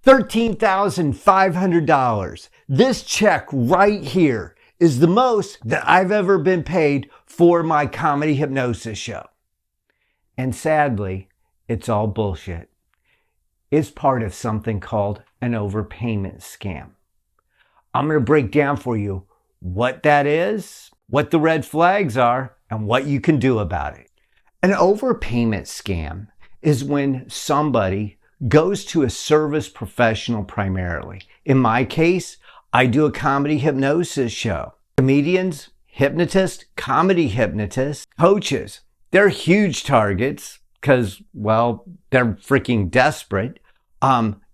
$13,500. This check right here is the most that I've ever been paid for my comedy hypnosis show. And sadly, it's all bullshit. It's part of something called an overpayment scam. I'm going to break down for you what that is, what the red flags are, and what you can do about it. An overpayment scam is when somebody goes to a service professional primarily. In my case, I do a comedy hypnosis show. Comedians, hypnotists, comedy hypnotists, coaches, they're huge targets because, well, they're freaking desperate.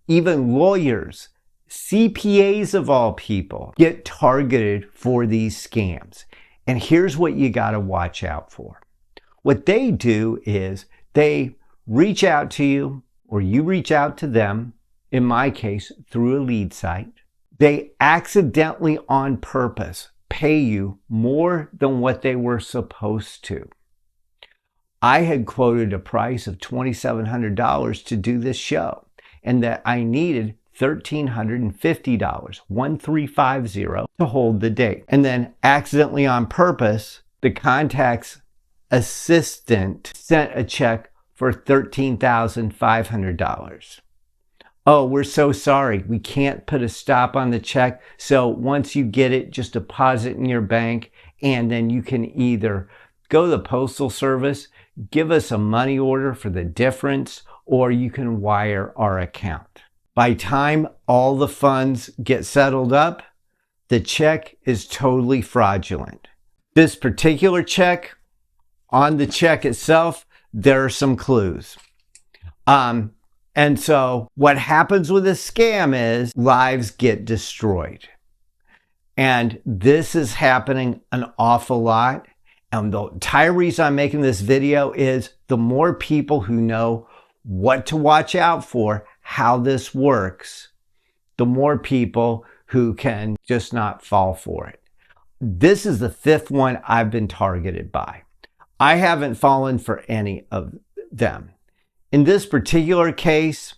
Even lawyers, CPAs of all people, get targeted for these scams. And here's what you got to watch out for. What they do is they reach out to you, or you reach out to them, in my case, through a lead site. They accidentally, on purpose, pay you more than what they were supposed to. I had quoted a price of $2,700 to do this show, and that I needed $1,350, 1350, to hold the date. And then accidentally, on purpose, the contact's assistant sent a check for $13,500. Oh, we're so sorry. We can't put a stop on the check. So once you get it, just deposit in your bank, and then you can either go to the postal service, give us a money order for the difference, or you can wire our account. By the time all the funds get settled up, the check is totally fraudulent. This particular check, on the check itself, there are some clues. And so what happens with a scam is lives get destroyed. And this is happening an awful lot. And the entire reason I'm making this video is the more people who know what to watch out for, how this works, the more people who can just not fall for it. This is the fifth one I've been targeted by. I haven't fallen for any of them. In this particular case,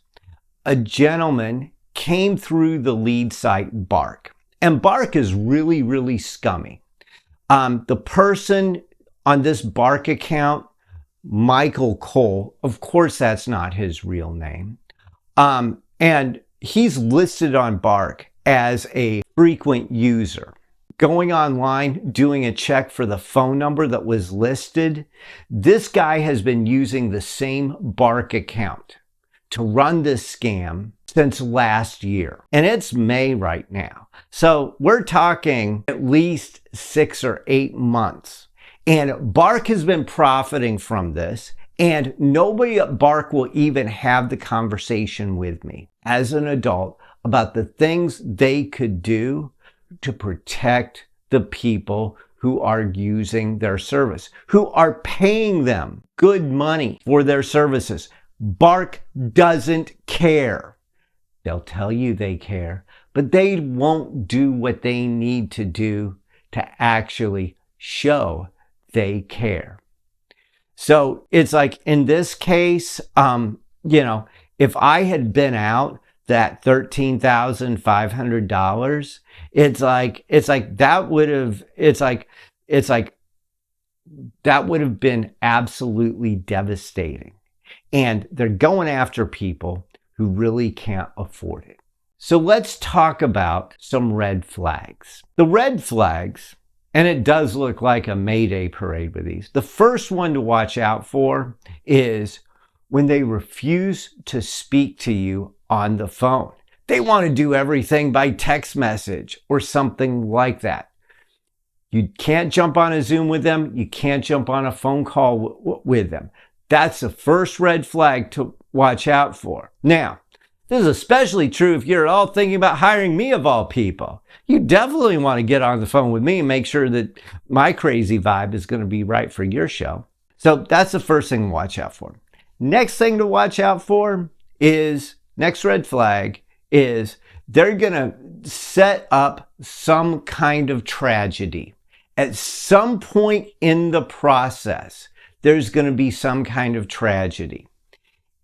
a gentleman came through the lead site Bark. And Bark is really, really scummy. The person on this Bark account, Michael Cole, of course that's not his real name. And he's listed on Bark as a frequent user. Going online, doing a check for the phone number that was listed, this guy has been using the same Bark account to run this scam since last year. And it's May right now. So we're talking at least 6 or 8 months. And Bark has been profiting from this. And nobody at Bark will even have the conversation with me as an adult about the things they could do to protect the people who are using their service, who are paying them good money for their services. Bark doesn't care. They'll tell you they care, but they won't do what they need to do to actually show they care. So it's like in this case, if I had been out that $13,500, that would have been absolutely devastating. And they're going after people who really can't afford it. So let's talk about some red flags. The red flags, and it does look like a Mayday parade with these. The first one to watch out for is when they refuse to speak to you on the phone. They want to do everything by text message or something like that. You can't jump on a Zoom with them. You can't jump on a phone call with them. That's the first red flag to watch out for. Now, this is especially true if you're at all thinking about hiring me of all people. You definitely want to get on the phone with me and make sure that my crazy vibe is going to be right for your show. So that's the first thing to watch out for. Next thing to watch out for is, next red flag is they're going to set up some kind of tragedy. At some point in the process, there's going to be some kind of tragedy.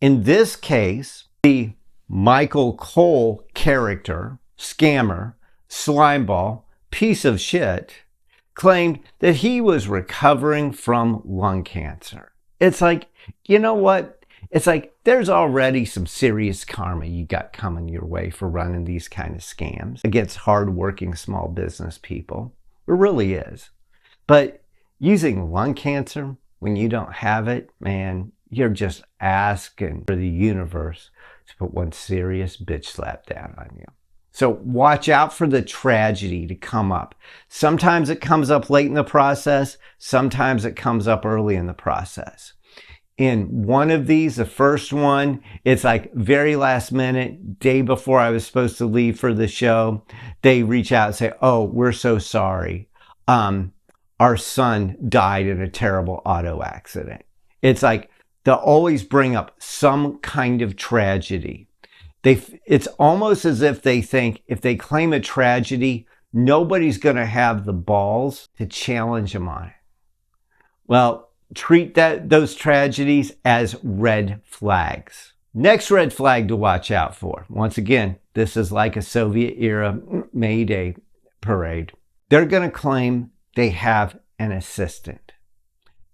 In this case, the Michael Cole character, scammer, slimeball, piece of shit, claimed that he was recovering from lung cancer. It's like, you know what? It's like there's already some serious karma you got coming your way for running these kind of scams against hardworking small business people. It really is. But using lung cancer when you don't have it, man, you're just asking for the universe to put one serious bitch slap down on you. So watch out for the tragedy to come up. Sometimes it comes up late in the process. Sometimes it comes up early in the process. In one of these, the first one, it's like very last minute, day before I was supposed to leave for the show, they reach out and say, oh, we're so sorry. Our son died in a terrible auto accident. It's like they'll always bring up some kind of tragedy. It's almost as if they think if they claim a tragedy, nobody's going to have the balls to challenge them on it. Well, treat those tragedies as red flags. Next red flag to watch out for. Once again, this is like a Soviet era May Day parade. They're going to claim they have an assistant.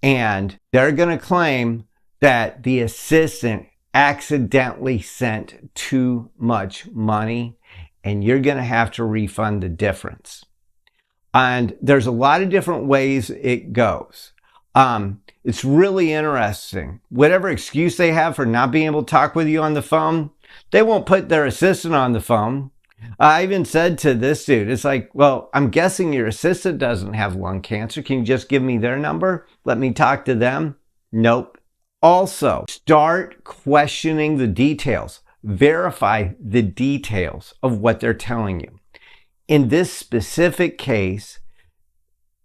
And they're going to claim that the assistant accidentally sent too much money and you're going to have to refund the difference. And there's a lot of different ways it goes. It's really interesting. Whatever excuse they have for not being able to talk with you on the phone, they won't put their assistant on the phone. I even said to this dude, it's like, well, I'm guessing your assistant doesn't have lung cancer. Can you just give me their number? Let me talk to them? Nope. Also, start questioning the details. Verify the details of what they're telling you. In this specific case,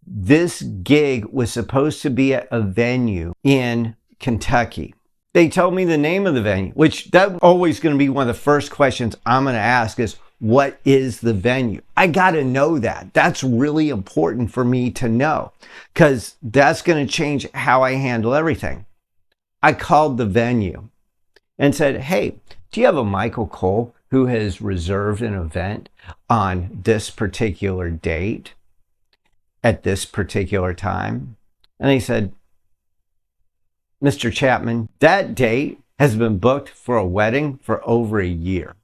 this gig was supposed to be at a venue in Kentucky. They told me the name of the venue, which that's always going to be one of the first questions I'm going to ask is, what is the venue? I got to know that. That's really important for me to know because that's going to change how I handle everything. I called the venue and said, hey, do you have a Michael Cole who has reserved an event on this particular date at this particular time? And they said, Mr. Chapman, that date has been booked for a wedding for over a year.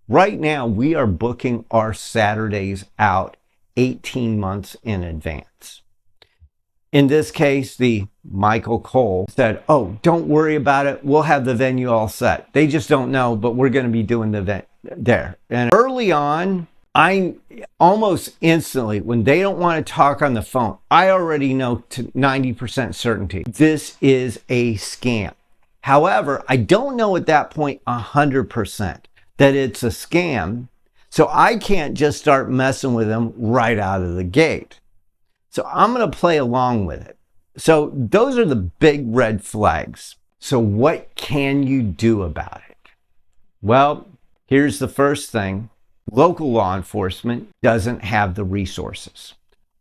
Right now, we are booking our Saturdays out 18 months in advance. In this case, the Michael Cole said, oh, don't worry about it. We'll have the venue all set. They just don't know, but we're going to be doing the event there. And early on, I almost instantly, when they don't want to talk on the phone, I already know to 90% certainty this is a scam. However, I don't know at that point 100% that it's a scam. So I can't just start messing with them right out of the gate. So I'm going to play along with it. So those are the big red flags. So what can you do about it? Well, here's the first thing. Local law enforcement doesn't have the resources.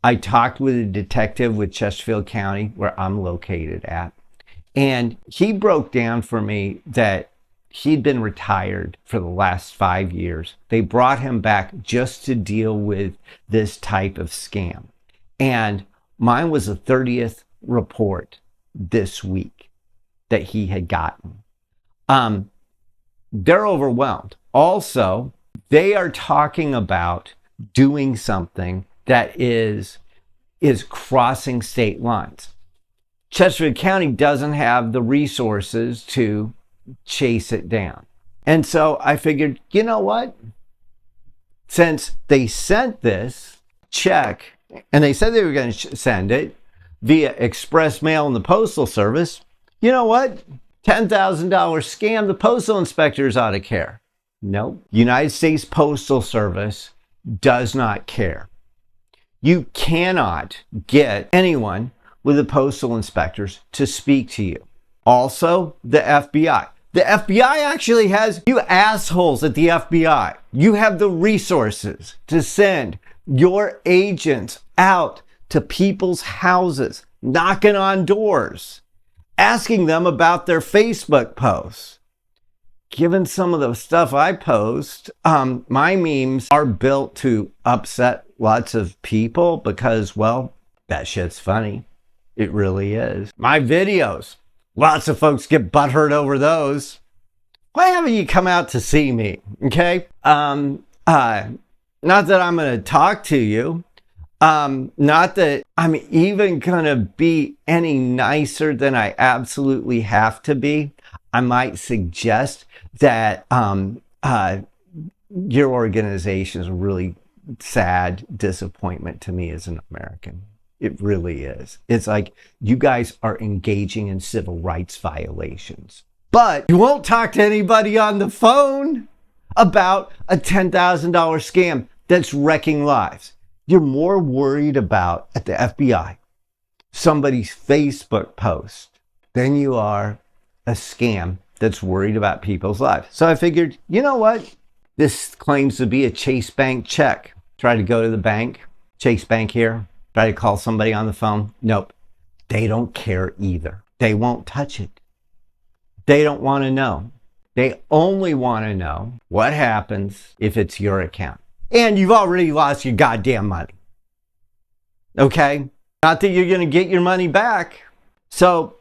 I talked with a detective with Chesterfield County, where I'm located at, and he broke down for me that he'd been retired for the last 5 years. They brought him back just to deal with this type of scam. And mine was the 30th report this week that he had gotten. They're overwhelmed. Also, they are talking about doing something that is crossing state lines. Chesterfield County doesn't have the resources to chase it down. And so I figured, you know what? Since they sent this check, and they said they were going to send it via express mail in the Postal Service, you know what? $10,000 scam, the postal inspectors ought to care. Nope. United States Postal Service does not care. You cannot get anyone with the postal inspectors to speak to you. Also, the FBI. The FBI actually has, you assholes at the FBI, you have the resources to send your agents out to people's houses, knocking on doors, asking them about their Facebook posts. given some of the stuff I post, my memes are built to upset lots of people because, well, that shit's funny. It really is. My videos, lots of folks get butthurt over those. Why haven't you come out to see me? Okay. Not that I'm going to talk to you. Not that I'm even going to be any nicer than I absolutely have to be. I might suggest that your organization is a really sad disappointment to me as an American. It really is. It's like you guys are engaging in civil rights violations. But you won't talk to anybody on the phone about a $10,000 scam that's wrecking lives. You're more worried about, at the FBI, somebody's Facebook post than you are a scam that's worried about people's lives. So I figured, you know what? This claims to be a Chase Bank check. Try to go to the bank, Chase Bank here, try to call somebody on the phone. Nope. They don't care either. They won't touch it. They don't want to know. They only want to know what happens if it's your account. And you've already lost your goddamn money. Okay? Not that you're going to get your money back. So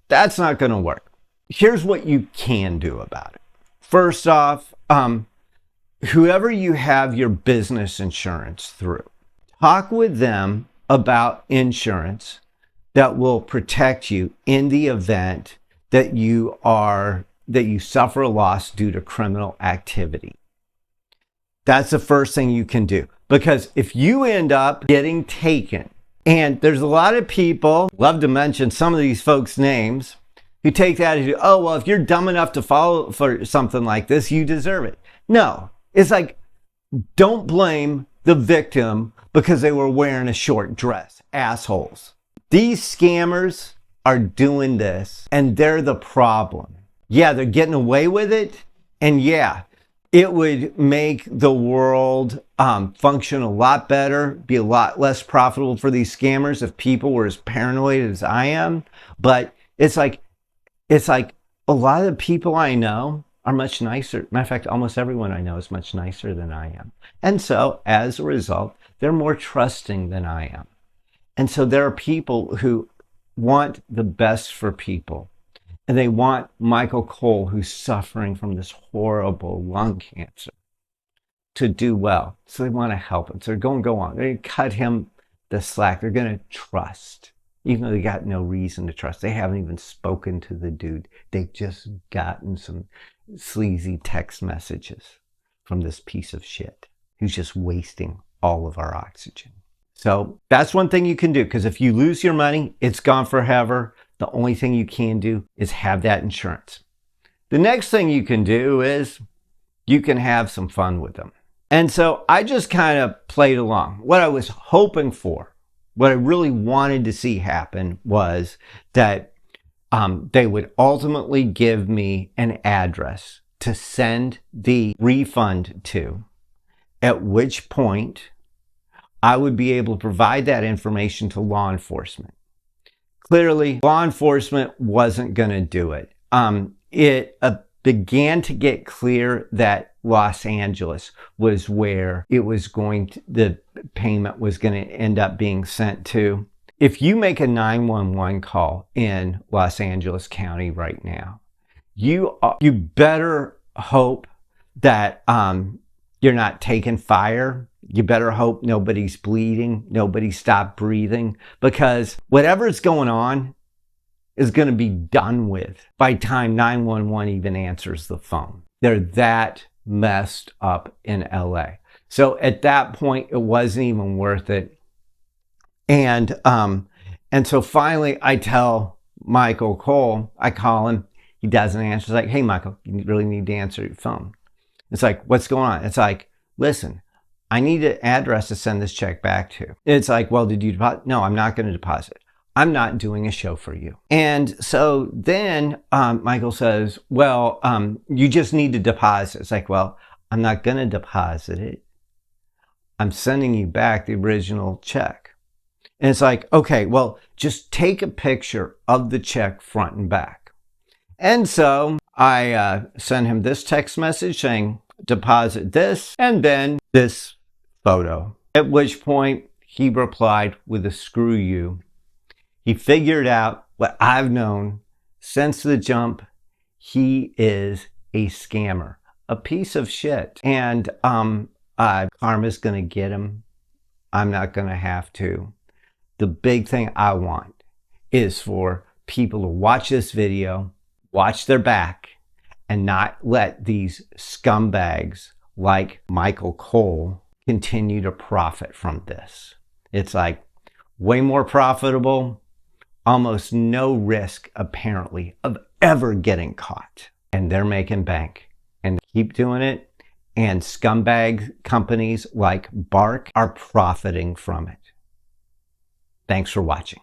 that's not going to work. Here's what you can do about it. First off, whoever you have your business insurance through, talk with them about insurance that will protect you in the event that you suffer a loss due to criminal activity. That's the first thing you can do. Because if you end up getting taken, and there's a lot of people, love to mention some of these folks' names, who take that as, oh, well, if you're dumb enough to fall for something like this, you deserve it. No, it's like, don't blame the victim because they were wearing a short dress. Assholes. These scammers are doing this, and they're the problem. Yeah, they're getting away with it, and yeah, it would make the world function a lot better, be a lot less profitable for these scammers if people were as paranoid as I am. But it's like a lot of the people I know are much nicer. Matter of fact, almost everyone I know is much nicer than I am. And so as a result, they're more trusting than I am. And so there are people who want the best for people. And they want Michael Cole, who's suffering from this horrible lung cancer, to do well. So they want to help him. So they're going to go on. They're going to cut him the slack. They're going to trust, even though they got no reason to trust. They haven't even spoken to the dude. They've just gotten some sleazy text messages from this piece of shit who's just wasting all of our oxygen. So that's one thing you can do, because if you lose your money, it's gone forever. The only thing you can do is have that insurance. The next thing you can do is you can have some fun with them. And so I just kind of played along. What I was hoping for, what I really wanted to see happen was that they would ultimately give me an address to send the refund to, at which point I would be able to provide that information to law enforcement. Clearly, law enforcement wasn't going to do it. It began to get clear that Los Angeles was where it was the payment was going to end up being sent to. If you make a 911 call in Los Angeles County right now, you better hope that you're not taking fire. You better hope nobody's bleeding, nobody stopped breathing, because whatever's going on is going to be done with by the time 911 even answers the phone. They're that messed up in LA. So at that point, it wasn't even worth it. And so finally I tell Michael Cole, I call him, he doesn't answer. It's like, hey, Michael, you really need to answer your phone. It's like, what's going on? It's like, listen, I need an address to send this check back to. It's like, well, did you deposit? No, I'm not going to deposit. I'm not doing a show for you. And so then Michael says, well, you just need to deposit. It's like, well, I'm not going to deposit it. I'm sending you back the original check. And it's like, okay, well, just take a picture of the check front and back. And so I sent him this text message saying, deposit this, and then this photo. At which point he replied with a screw you. He figured out what I've known since the jump. He is a scammer, a piece of shit. And karma's gonna get him. I'm not gonna have to. The big thing I want is for people to watch this video, watch their back, and not let these scumbags like Michael Cole continue to profit from this. It's like way more profitable, almost no risk apparently of ever getting caught. And they're making bank and keep doing it. And scumbag companies like Bark are profiting from it. Thanks for watching.